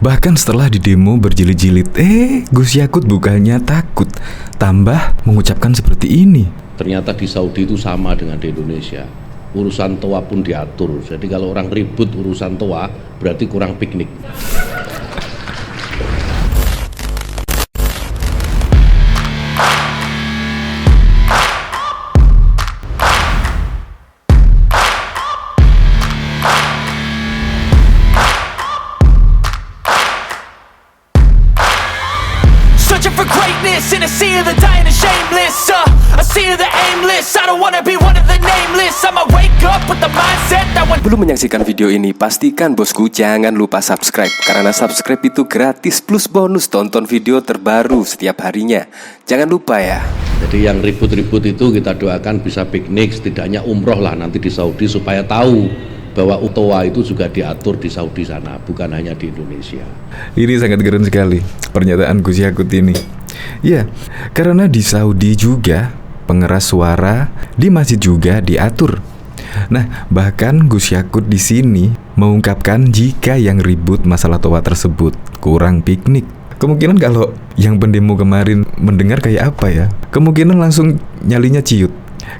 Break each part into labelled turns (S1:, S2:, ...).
S1: Bahkan setelah di demo berjilid-jilid, Gus Yakut bukannya takut, tambah mengucapkan seperti ini.
S2: Ternyata di Saudi itu sama dengan di Indonesia. Urusan toa pun diatur. Jadi kalau orang ribut urusan toa, berarti kurang piknik.
S3: Searching for greatness in a sea of the dying and shameless, a sea of the aimless. I don't wanna be one of the nameless. I'ma wake up with the mindset that when...
S4: Belum menyaksikan video ini, pastikan bosku jangan lupa subscribe. Karena subscribe itu gratis plus bonus tonton video terbaru setiap harinya. Jangan lupa ya.
S2: Jadi yang ribut-ribut itu kita doakan bisa piknik, setidaknya umroh lah nanti di Saudi supaya tahu bahwa toa itu juga diatur di Saudi sana, bukan hanya di Indonesia.
S1: Ini sangat keren sekali pernyataan Gus Yakut ini. Ya, karena di Saudi juga pengeras suara di masjid juga diatur. Nah, bahkan Gus Yakut di sini mengungkapkan jika yang ribut masalah toa tersebut kurang piknik. Kemungkinan kalau yang pendemo kemarin mendengar kayak apa ya? Kemungkinan langsung nyalinya ciut.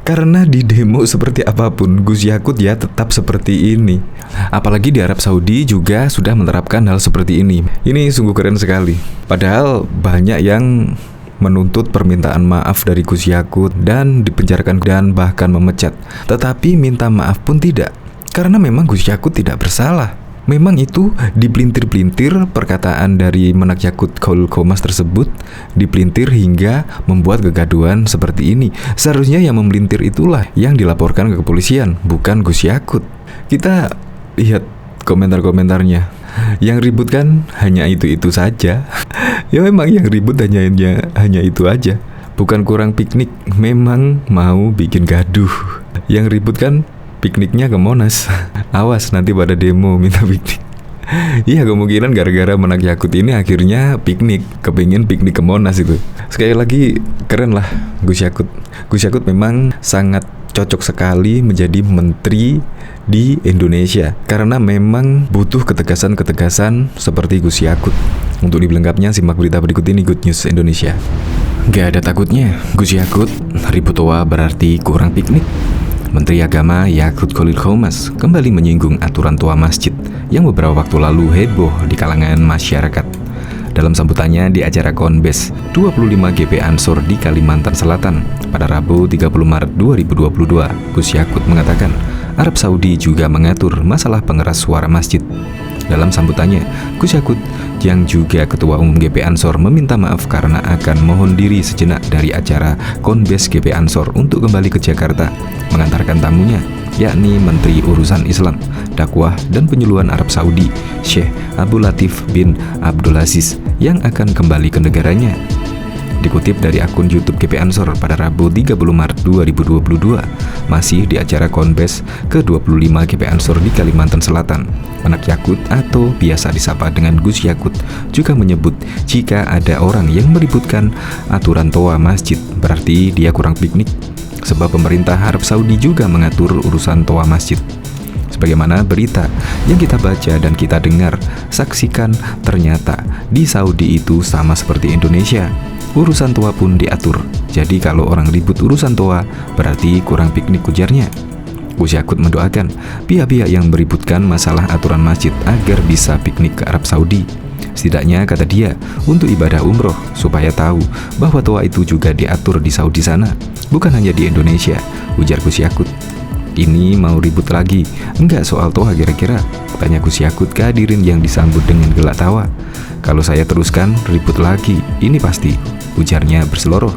S1: Karena di demo seperti apapun, Gus Yakut ya tetap seperti ini. Apalagi di Arab Saudi juga sudah menerapkan hal seperti ini. Ini sungguh keren sekali. Padahal banyak yang menuntut permintaan maaf dari Gus Yakut dan dipenjarakan dan bahkan memecat. Tetapi minta maaf pun tidak. Karena memang Gus Yakut tidak bersalah. Memang itu dipelintir-pelintir perkataan dari Menak Yakut Khalil Qomas tersebut, dipelintir hingga membuat kegaduhan seperti ini. Seharusnya yang memelintir itulah yang dilaporkan ke kepolisian, bukan Gus Yakut. Kita lihat komentar-komentarnya. Yang ribut kan hanya itu-itu saja. Ya memang yang ribut hanya itu aja. Bukan kurang piknik, memang mau bikin gaduh. Yang ribut kan pikniknya ke Monas. Awas nanti pada demo minta piknik. Iya, kemungkinan gara-gara Menak Yakut ini akhirnya piknik, kepingin piknik ke Monas itu. Sekali lagi keren lah Gus Yakut. Gus Yakut memang sangat cocok sekali menjadi menteri di Indonesia karena memang butuh ketegasan-ketegasan seperti Gus Yakut. Untuk lebih simak berita berikut ini, Good News Indonesia. Gak ada takutnya Gus Yakut ribut toa berarti kurang piknik. Menteri Agama Yakut Khalil Qomas kembali menyinggung aturan toa masjid yang beberapa waktu lalu heboh di kalangan masyarakat. Dalam sambutannya di acara Konbes 25 GP Ansor di Kalimantan Selatan pada Rabu 30 Maret 2022, Gus Yakut mengatakan Arab Saudi juga mengatur masalah pengeras suara masjid. Dalam sambutannya, Gus Yakut yang juga Ketua Umum GP Ansor meminta maaf karena akan mohon diri sejenak dari acara Konbes GP Ansor untuk kembali ke Jakarta mengantarkan tamunya, yakni Menteri Urusan Islam, Dakwah dan Penyuluhan Arab Saudi, Syekh Abdul Latif bin Abdulaziz yang akan kembali ke negaranya. Dikutip dari akun YouTube GP Ansor pada Rabu 30 Maret 2022, masih di acara Konbes ke-25 GP Ansor di Kalimantan Selatan, Menak Yakut atau biasa disapa dengan Gus Yakut juga menyebut jika ada orang yang meributkan aturan toa masjid berarti dia kurang piknik, sebab pemerintah Arab Saudi juga mengatur urusan toa masjid. Sebagaimana berita yang kita baca dan kita dengar, saksikan ternyata di Saudi itu sama seperti Indonesia. Urusan toa pun diatur. Jadi kalau orang ribut urusan toa, berarti kurang piknik, ujarnya. Gus Yakut mendoakan pihak-pihak yang meributkan masalah aturan masjid agar bisa piknik ke Arab Saudi. Setidaknya, kata dia, untuk ibadah umroh, supaya tahu bahwa toa itu juga diatur di Saudi sana, bukan hanya di Indonesia, ujar Gus Yakut. Ini mau ribut lagi? Enggak soal toa kira-kira? Tanya Gus Yakut ke hadirin yang disambut dengan gelak tawa. Kalau saya teruskan, ribut lagi, ini pasti, ujarnya berseloroh.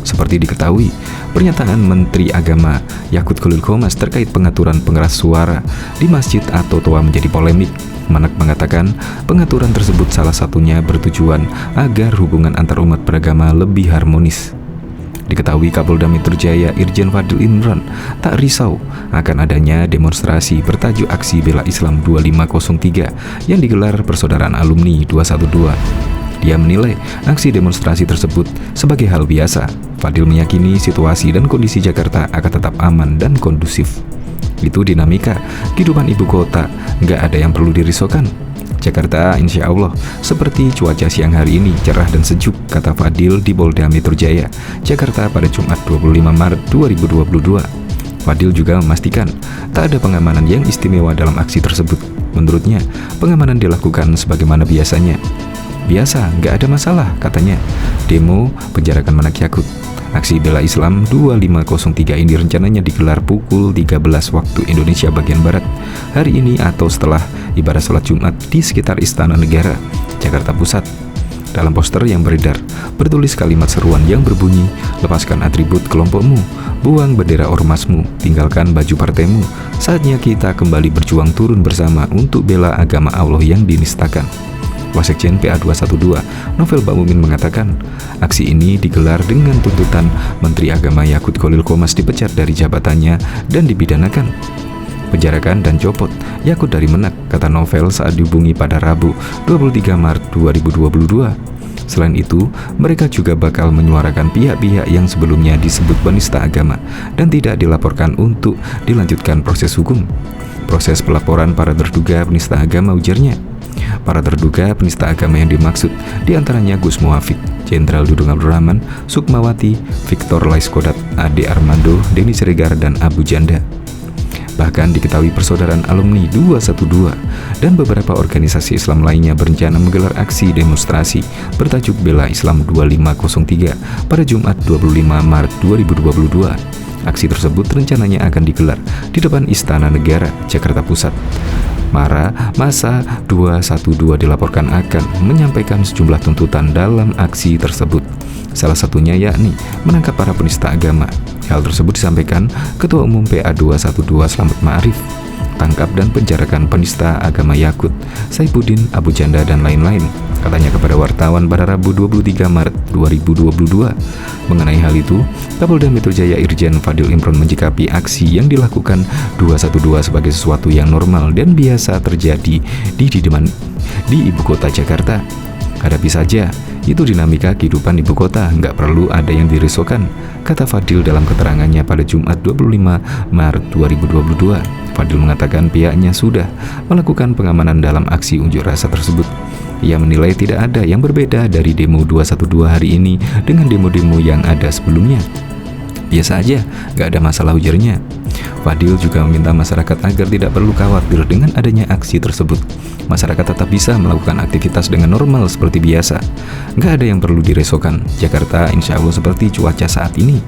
S1: Seperti diketahui, pernyataan Menteri Agama Yakut Khalil Qomas terkait pengaturan pengeras suara di masjid atau toa menjadi polemik. Menak mengatakan pengaturan tersebut salah satunya bertujuan agar hubungan antar umat beragama lebih harmonis. Diketahui Kapolda Metro Jaya Irjen Fadil Imran tak risau akan adanya demonstrasi bertajuk Aksi Bela Islam 2503 yang digelar Persaudaraan Alumni 212. Dia menilai aksi demonstrasi tersebut sebagai hal biasa. Fadil meyakini situasi dan kondisi Jakarta akan tetap aman dan kondusif. Itu dinamika kehidupan ibu kota, nggak ada yang perlu dirisaukan. Jakarta insya Allah seperti cuaca siang hari ini, cerah dan sejuk, kata Fadil di Polda Metro Jaya, Jakarta pada Jumat 25 Maret 2022. Fadil juga memastikan tak ada pengamanan yang istimewa dalam aksi tersebut. Menurutnya, pengamanan dilakukan sebagaimana biasanya. Biasa, nggak ada masalah, katanya. Demo penjarakan Menak Yakut. Aksi bela Islam 2503 ini rencananya digelar pukul 13 waktu Indonesia bagian Barat hari ini atau setelah ibadah sholat Jumat di sekitar Istana Negara, Jakarta Pusat. Dalam poster yang beredar, bertulis kalimat seruan yang berbunyi, lepaskan atribut kelompokmu, buang bendera ormasmu, tinggalkan baju partaimu, saatnya kita kembali berjuang turun bersama untuk bela agama Allah yang dinistakan. Wasekjen PA212, Novel Bamumin mengatakan, aksi ini digelar dengan tuntutan Menteri Agama Yakut Khalil Qomas dipecat dari jabatannya dan dipidanakan. Penjarakan dan copot Yakut dari Menak, kata Novel saat dihubungi pada Rabu 23 Maret 2022. Selain itu, mereka juga bakal menyuarakan pihak-pihak yang sebelumnya disebut penista agama dan tidak dilaporkan untuk dilanjutkan proses hukum. Proses pelaporan para terduga penista agama, ujarnya. Para terduga penista agama yang dimaksud diantaranya Gus Muhafid, Jenderal Dudung Abdurrahman, Sukmawati, Victor Laiskodat, Ade Armando, Denny Siregar, dan Abu Janda. Bahkan diketahui persaudaraan alumni 212 dan beberapa organisasi Islam lainnya berencana menggelar aksi demonstrasi bertajuk Bela Islam 2503 pada Jumat 25 Maret 2022. Aksi tersebut rencananya akan digelar di depan Istana Negara, Jakarta Pusat. Masa 212 dilaporkan akan menyampaikan sejumlah tuntutan dalam aksi tersebut. Salah satunya yakni menangkap para penista agama. Hal tersebut disampaikan Ketua Umum PA212 Slamet Ma'arif. Tangkap dan penjarakan penista agama Yakut, Saifuddin, Abu Janda, dan lain-lain, katanya kepada wartawan pada Rabu 23 Maret 2022. Mengenai hal itu, Kapolda Metro Jaya Irjen Fadil Imron menjikapi aksi yang dilakukan 212 sebagai sesuatu yang normal dan biasa terjadi di ibu kota Jakarta. Hadapi saja, itu dinamika kehidupan ibu kota, nggak perlu ada yang dirisaukan, kata Fadil dalam keterangannya pada Jumat 25 Maret 2022. Fadil mengatakan pihaknya sudah melakukan pengamanan dalam aksi unjuk rasa tersebut. Ia menilai tidak ada yang berbeda dari demo 212 hari ini dengan demo-demo yang ada sebelumnya. Biasa aja, nggak ada masalah, ujarnya. Fadil juga meminta masyarakat agar tidak perlu khawatir dengan adanya aksi tersebut. Masyarakat tetap bisa melakukan aktivitas dengan normal seperti biasa. Nggak ada yang perlu diresahkan. Jakarta insya Allah seperti cuaca saat ini.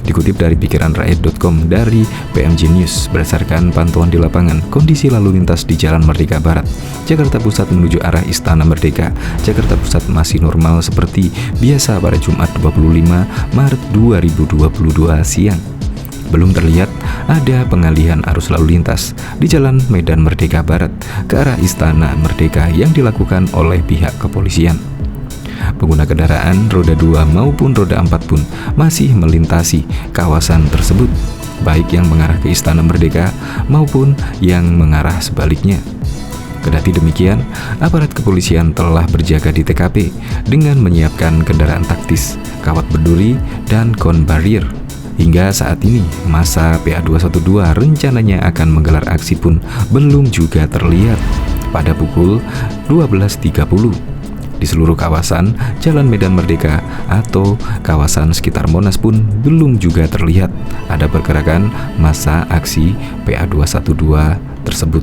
S1: Dikutip dari pikiranrakyat.com dari PMJ News, berdasarkan pantauan di lapangan, kondisi lalu lintas di Jalan Merdeka Barat, Jakarta Pusat menuju arah Istana Merdeka, Jakarta Pusat masih normal seperti biasa pada Jumat 25 Maret 2022 siang. Belum terlihat ada pengalihan arus lalu lintas di Jalan Medan Merdeka Barat ke arah Istana Merdeka yang dilakukan oleh pihak kepolisian. Pengguna kendaraan roda 2 maupun roda 4 pun masih melintasi kawasan tersebut, baik yang mengarah ke Istana Merdeka maupun yang mengarah sebaliknya. Kendati demikian, aparat kepolisian telah berjaga di TKP dengan menyiapkan kendaraan taktis, kawat berduri, dan kon barrier. Hingga saat ini, masa PA212 rencananya akan menggelar aksi pun belum juga terlihat pada pukul 12.30. Di seluruh kawasan Jalan Medan Merdeka atau kawasan sekitar Monas pun belum juga terlihat ada pergerakan massa aksi PA212 tersebut.